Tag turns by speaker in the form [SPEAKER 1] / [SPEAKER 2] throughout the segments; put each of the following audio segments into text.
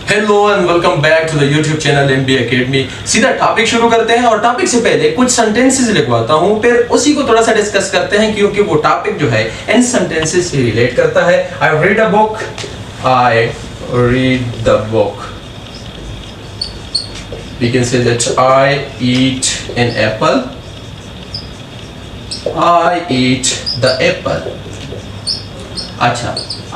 [SPEAKER 1] Hello and welcome back to the YouTube channel MB academy. सीधा topic शुरू करते हैं और टॉपिक से पहले कुछ सेंटेंसेस लिखवाता हूं, फिर उसी को थोड़ा सा डिस्कस करते हैं क्योंकि वो टॉपिक जो है इन सेंटेंसेस से रिलेट करता है। I read the book. We can say that I eat an apple. I eat the apple. अच्छा,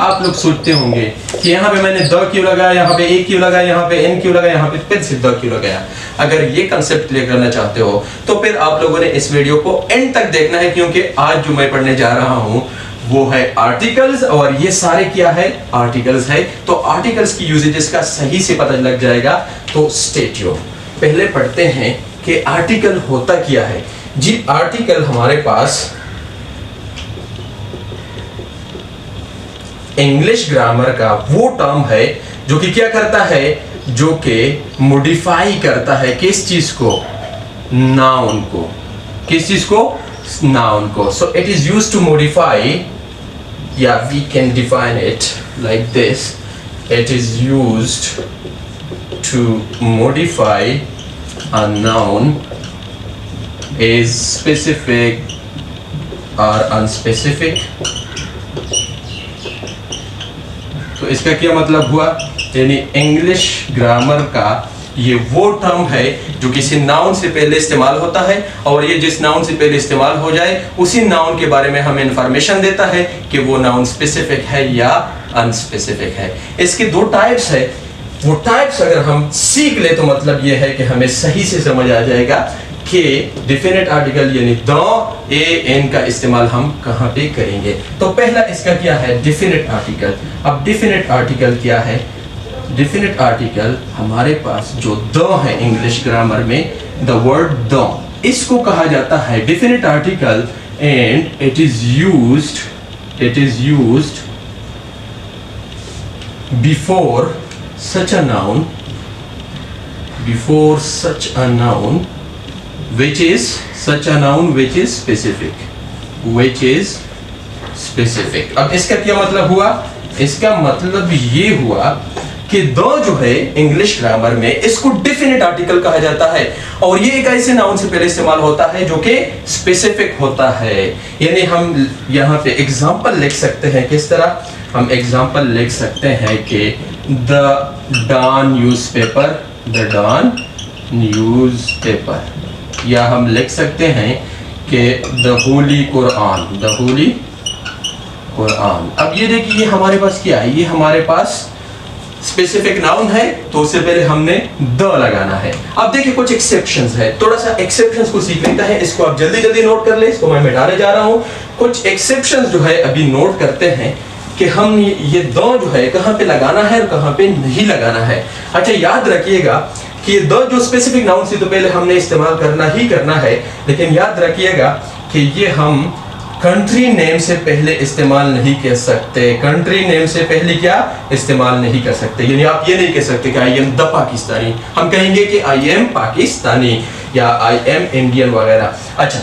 [SPEAKER 1] आप लोग सोचते होंगे कि यहाँ पे मैंने द क्यों लगाया, यहाँ पे ए क्यों लगाया, यहाँ पे एन क्यों लगाया, यहाँ पे फिर से द क्यों लगाया। अगर ये कंसेप्ट क्लियर करना चाहते हो तो फिर आप लोगों ने इस वीडियो को एंड तक देखना है, क्योंकि आज जो मैं पढ़ने जा रहा हूँ वो है आर्टिकल्स, और ये सारे क्या है, आर्टिकल्स है। तो आर्टिकल्स की यूजेजेस का सही से पता लग जाएगा। तो स्टे ट्यून्ड। पहले पढ़ते हैं कि आर्टिकल होता क्या है। जी, आर्टिकल हमारे पास इंग्लिश ग्रामर का वो टर्म है जो कि क्या करता है, जो कि मॉडिफाई करता है किस चीज को, नाउन को। किस चीज को, नाउन को। So it is used to modify, या we can define it like this, it is used to modify a noun is specific or unspecific। तो इसका क्या मतलब हुआ, यानी इंग्लिश ग्रामर का ये वो टर्म है जो किसी नाउन से पहले इस्तेमाल होता है, और ये जिस नाउन से पहले इस्तेमाल हो जाए उसी नाउन के बारे में हमें इंफॉर्मेशन देता है कि वो नाउन स्पेसिफिक है या अनस्पेसिफिक है। इसके दो टाइप्स है। वो टाइप्स अगर हम सीख ले तो मतलब ये है कि हमें सही से समझ आ जाएगा कि डिफिनिट आर्टिकल यानी द, ए, एन का इस्तेमाल हम कहाँ पे करेंगे। तो पहला इसका क्या है, डिफिनिट आर्टिकल। अब डिफिनिट आर्टिकल क्या है, डिफिनिट आर्टिकल हमारे पास जो द है इंग्लिश ग्रामर में, द वर्ड द, इसको कहा जाता है definite article, and it is used before such a noun which is specific। अब इसका क्या मतलब हुआ, इसका मतलब ये हुआ कि द जो है इंग्लिश ग्रामर में इसको डिफिनिट आर्टिकल कहा जाता है, और ये एक ऐसे नाउन से पहले इस्तेमाल होता है जो कि स्पेसिफिक होता है। यानी हम यहाँ पे एग्जांपल लिख सकते हैं। किस तरह हम एग्जांपल लिख सकते हैं कि द डॉन न्यूज़पेपर, या हम लिख सकते हैं कि द होली कुरान। अब ये देखिए, ये हमारे पास क्या है, ये हमारे पास स्पेसिफिक नाउन है, तो उससे पहले हमने द लगाना है। अब देखिए कुछ एक्सेप्शंस है, थोड़ा सा एक्सेप्शंस को सीख लेते हैं। इसको आप जल्दी जल्दी नोट कर ले, इसको मैं मिटाने जा रहा हूँ। कुछ एक्सेप्शंस जो है अभी नोट करते हैं कि हम ये द जो है कहाँ पे लगाना है और कहाँ पे नहीं लगाना है। अच्छा, याद रखिएगा कि द जो स्पेसिफिक नाउन से तो पहले हमने इस्तेमाल करना ही करना है, लेकिन याद रखिएगा कि ये हम कंट्री नेम से पहले इस्तेमाल नहीं कर सकते। कंट्री नेम से पहले क्या इस्तेमाल नहीं कर सकते, यानी आप ये नहीं कह सकते कि आई एम द पाकिस्तानी। हम कहेंगे कि आई एम पाकिस्तानी या आई एम इंडियन वगैरह। अच्छा,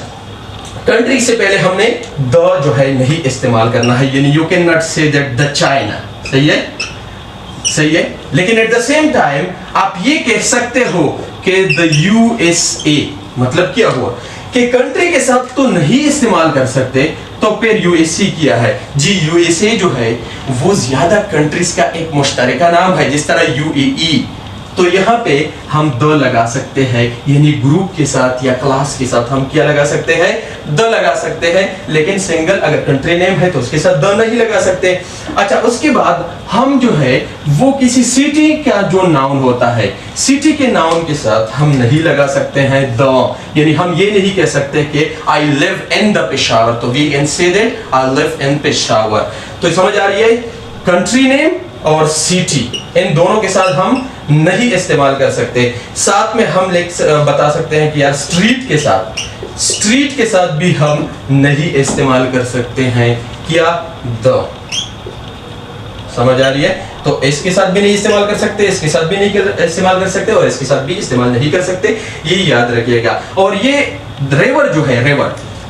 [SPEAKER 1] कंट्री से पहले हमने द जो है नहीं इस्तेमाल करना है, यानी you can not say that the China. सही है। लेकिन एट द सेम टाइम आप ये कह सकते हो कि द यूएसए। मतलब क्या हुआ कि कंट्री के साथ तो नहीं इस्तेमाल कर सकते, तो फिर यूएसए किया है। जी, यूएसए जो है वो ज्यादा कंट्रीज का एक मुश्तरका नाम है, जिस तरह यूएई। तो यहाँ पे हम द लगा सकते हैं, यानी ग्रुप के साथ या क्लास के साथ हम क्या लगा सकते हैं, द लगा सकते हैं। लेकिन सिंगल अगर कंट्री नेम है तो उसके साथ द नहीं लगा सकते। अच्छा, उसके बाद हम जो है वो किसी सिटी का जो नाउन होता है, सिटी के नाउन के साथ हम नहीं लगा सकते हैं द। यानी हम ये नहीं कह सकते कि I live in the Peshawar, तो we can say that I live in Peshawar. तो समझ आ रही है, कंट्री नेम और सिटी, इन दोनों के साथ हम नहीं इस्तेमाल कर सकते। साथ में हम बता सकते हैं कि यार स्ट्रीट के साथ भी हम नहीं इस्तेमाल कर सकते हैं क्या, द। समझ आ रही है। तो इसके साथ भी नहीं इस्तेमाल कर सकते, इसके साथ भी नहीं इस्तेमाल कर सकते, और इसके साथ भी इस्तेमाल नहीं कर सकते, ये याद रखिएगा। और ये रिवर जो है,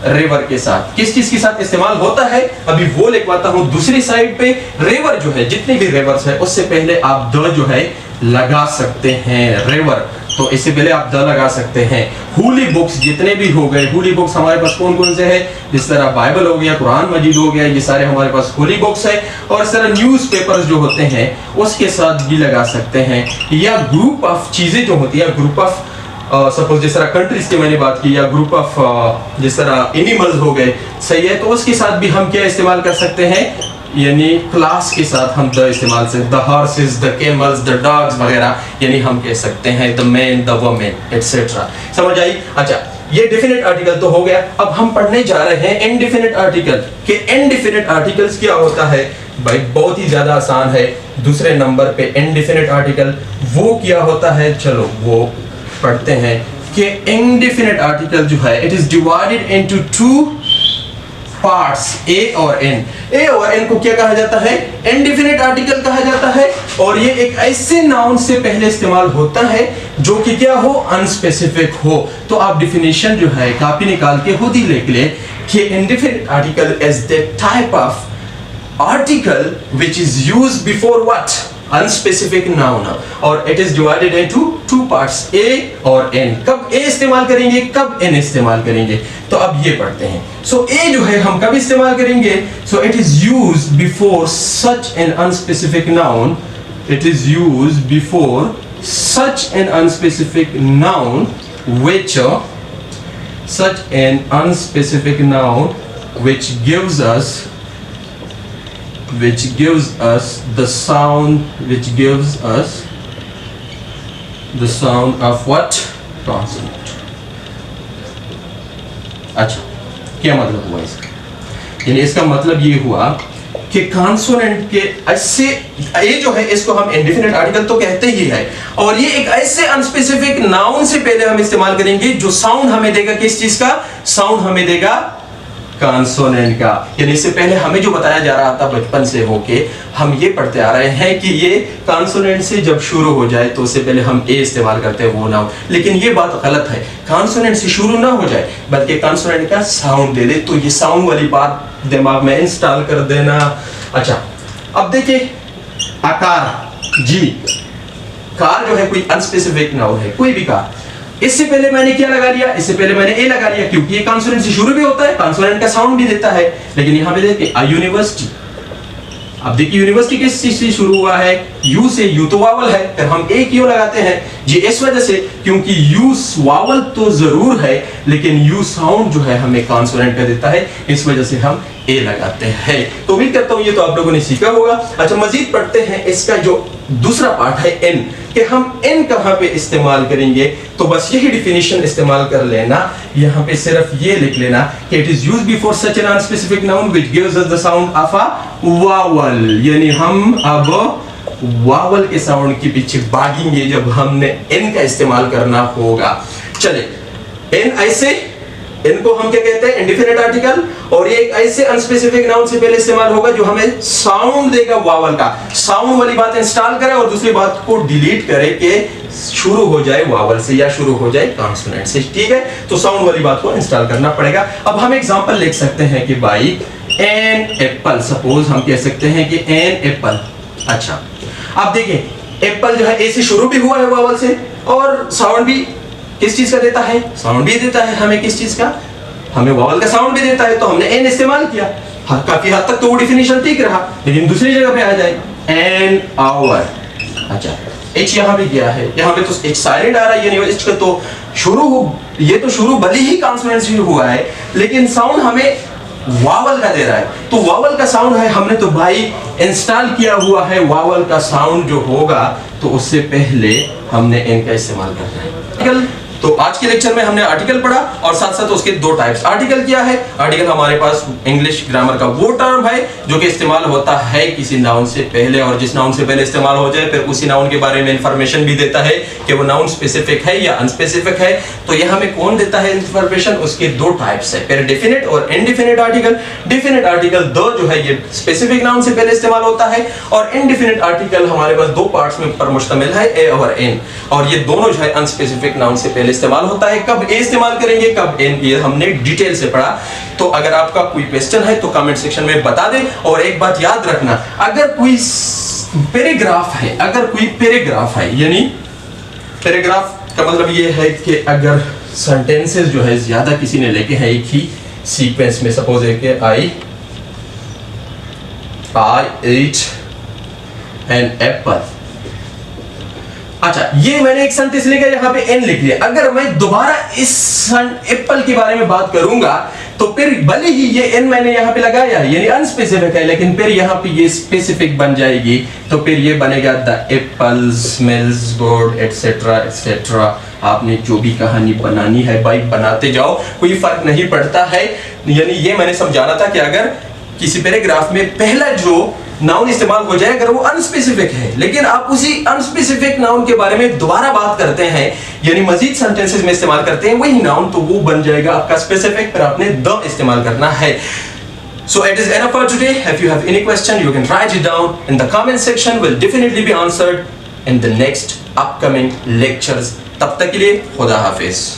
[SPEAKER 1] रिवर के साथ किस चीज के साथ इस्तेमाल होता है अभी वो लिखवाता हूं। दूसरी साइड पे रिवर जो है, जितनी भी रिवर्स है उससे पहले आप द जो है लगा सकते हैं। रिवर, तो इससे पहले आप द लगा सकते हैं। होली बुक्स जितने भी हो गए, होली बुक्स हमारे पास कौन कौन से हैं? जिस तरह बाइबल हो गया, कुरान मजीद हो गया, ये सारे हमारे पास होली बुक्स है। और इस तरह न्यूज़पेपर्स जो होते हैं उसके साथ भी लगा सकते हैं, या ग्रुप ऑफ चीजें जो होती है, ग्रुप ऑफ सपोज जिस तरह कंट्रीज की मैंने बात की, या ग्रुप ऑफ जिस तरह एनिमल्स हो गए, सही है, तो उसके साथ भी हम क्या इस्तेमाल कर सकते हैं, यानी क्लास के साथ हम द इस्तेमाल से, the horses, the camels, the dogs वगैरह, यानी हम कह सकते हैं the man, the women etcetera. समझ आई? अच्छा, ये डेफिनेट आर्टिकल तो हो गया। अब हम पढ़ने जा रहे हैं इनडेफिनेट आर्टिकल के। इनडेफिनेट आर्टिकल्स क्या होता है भाई? बहुत ही ज्यादा आसान है। दूसरे नंबर पे इनडेफिनेट आर्टिकल वो क्या होता है, चलो वो पढ़ते हैं कि इनडेफिनेट आर्टिकल जो है it is divided into two parts, a और एन। ए और एन को क्या कहा जाता है? इनडेफिनेट आर्टिकल कहा जाता है। और ये एक ऐसे नाउन से पहले इस्तेमाल होता है जो कि क्या हो, अनस्पेसिफिक हो। तो आप डिफिनेशन जो है कॉपी निकाल के खुद ही लिख ले कि indefinite article is the type of article which is used before what, unspecific noun. और it is divided into two parts, a और एन। कब ए इस्तेमाल करेंगे, कब एन इस्तेमाल करेंगे, तो अब ये पढ़ते हैं। सो ए जो है हम कब इस्तेमाल करेंगे? सो it is used before such an unspecific noun, it is used before such an unspecific noun which gives us the sound of what? Consonant. अच्छा, क्या मतलब हुआ इसका? यानी इसका मतलब ये हुआ कि कॉन्सोनेंट के ऐसे, ये जो है इसको हम इंडेफिनिट आर्टिकल तो कहते ही है, और ये एक ऐसे अनस्पेसिफिक नाउन से पहले हम इस्तेमाल करेंगे जो साउंड हमें देगा किस चीज का? साउंड हमें देगा कॉन्सोनेंट का। यानी इससे पहले हमें जो बताया जा रहा था बचपन से होके हम ये पढ़ते आ रहे हैं कि ये कॉन्सोनेंट से जब शुरू हो जाए तो उससे पहले हम ए इस्तेमाल करते हैं वो नाउन, लेकिन ये बात गलत है। कॉन्सोनेंट से शुरू ना हो जाए बल्कि कॉन्सोनेंट का साउंड दे दे, तो ये साउंड वाली बात दिमाग में इंस्टॉल कर देना। अच्छा, अब देखिए आकार, जी कार जो है कोई अनस्पेसिफिक नाउन है, कोई भी कार। इससे पहले मैंने क्या लगा लिया? इससे पहले मैंने ए लगा लिया, क्योंकि ये कॉन्सोनेंट से शुरू भी होता है, कॉन्सोनेंट का साउंड भी देता है। लेकिन यहाँ पे देखिए अ यूनिवर्सिटी, अब देखिए यूनिवर्सिटी किस चीज से शुरू हुआ है? यू से। यू तो वावल है, फिर हम ए क्यों लगाते हैं? जी इस वजह से क्योंकि यू वावल तो जरूर है लेकिन यू साउंड जो है हमें कॉन्सोनेंट का देता है, इस वजह से हम ए लगाते हैं। तो उम्मीद करता हूं ये तो आप लोगों ने सीखा होगा। अच्छा, मजीद पढ़ते हैं इसका जो दूसरा पार्ट है एन, कि हम एन कहां पे इस्तेमाल करेंगे। तो बस यही डिफिनेशन इस्तेमाल कर लेना, यहां पे सिर्फ ये लिख लेना कि it is used before such an unspecific noun which gives us the sound of a vowel. यानी हम अब वावल के साउंड के पीछे भागेंगे जब हमने एन का इस्तेमाल करना होगा। चले, एन ऐसे, इनको हम क्या कहते हैं? Indefinite article. और ये एक ऐसे अनस्पेसिफिक नाउन से पहले इस्तेमाल होगा जो हमें साउंड देगा वावल का। साउंड वाली बात इंस्टॉल करें और दूसरी बात को डिलीट करें कि शुरू हो जाए वावल से या शुरू हो जाए कॉन्सोनेंट से। ठीक है, तो साउंड वाली बात को इंस्टॉल करना पड़ेगा। अब हम एग्जांपल लिख सकते हैं कि भाई एन एप्पल, सपोज हम कह सकते हैं कि एन एप्पल। अच्छा, आप देखिए एप्पल जो है ए से शुरू भी हुआ है वावल से, और साउंड भी किस चीज का देता है? साउंड भी देता है हमें किस चीज का? हमें वावल का साउंड भी देता है। तो हमने एन इस्तेमाल किया, काफी हद तक तो वो डिफिनेशन ठीक रहा। लेकिन दूसरी जगह पे आ जाए एन आवर, अच्छा एच यहाँ भी गया है, यहाँ पे तो एच साइलेंट आ रहा है, यानी एच का तो शुरू, ये तो शुरू भले ही कॉन्सोनेंट से हुआ है लेकिन साउंड हमें वावल का दे रहा है। तो वावल का साउंड है, हमने तो भाई इंस्टॉल किया हुआ है वावल का साउंड जो होगा, तो उससे पहले हमने एन का इस्तेमाल करना है। तो आज के लेक्चर में हमने आर्टिकल पढ़ा और साथ साथ उसके दो टाइप्स। आर्टिकल क्या है? आर्टिकल हमारे पास इंग्लिश ग्रामर का वो टर्म है जो कि इस्तेमाल होता है किसी नाउन से पहले, और जिस नाउन से पहले इस्तेमाल हो जाए फिर उसी नाउन के बारे में इंफॉर्मेशन भी देता है कि वो नाउन स्पेसिफिक है या अनस्पेसिफिक है। तो ये हमें कौन देता है इंफॉर्मेशन? उसके दो टाइप्स है, फिर डेफिनेट और इनडेफिनेट आर्टिकल। डेफिनेट आर्टिकल दो जो है ये स्पेसिफिक नाउन से पहले इस्तेमाल होता है, और इनडेफिनेट आर्टिकल हमारे पास दो पार्ट्स में पर मुश्तमिल है, ए और एन, और ये दोनों जो है अनस्पेसिफिक नाउन से पहले इस्तेमाल होता है। कब ए इस्तेमाल करेंगे, कब एन, ये हमने डिटेल से पढ़ा। तो अगर आपका कोई क्वेश्चन है तो कमेंट सेक्शन में बता दें। और एक बात याद रखना, अगर कोई पैराग्राफ है, अगर कोई पैराग्राफ है, यानी पैराग्राफ का मतलब ये है कि अगर सेंटेंसेस जो है ज्यादा किसी ने लेके हैं एक ही सीक्वेंस में, सपोज है कि आई ate an apple। अच्छा, ये मैंने एक सेंटेंस लिखा, यहाँ पे एन लिख लिया। अगर मैं दोबारा इस एप्पल के बारे में बात करूंगा तो फिर भले ही ये एन मैंने यहाँ पे लगाया यानी अनस्पेसिफिक है, लेकिन फिर यहाँ पे ये स्पेसिफिक बन जाएगी, तो फिर ये बनेगा the Apple smells good etcetera etcetera. आपने जो भी कहानी बनानी है भाई बनाते जाओ, कोई फर्क नहीं पड़ता है। यानी ये मैंने समझाना था कि अगर किसी पैराग्राफ में पहला जो नाउन इस्तेमाल हो जाए अगर वो अनस्पेसिफिक है, लेकिन आप उसी अनस्पेसिफिक नाउन के बारे में दोबारा बात करते हैं, यानी मजीद सेंटेंसेस में इस्तेमाल करते हैं वही नाउन, तो वो बन जाएगा आपका स्पेसिफिक, पर आपने द इस्तेमाल करना है। So it is enough for today. If you have any question, you can write it down in the comment section. Will definitely be answered in the next upcoming lectures. तब तक के लिए खुदा हाफिज।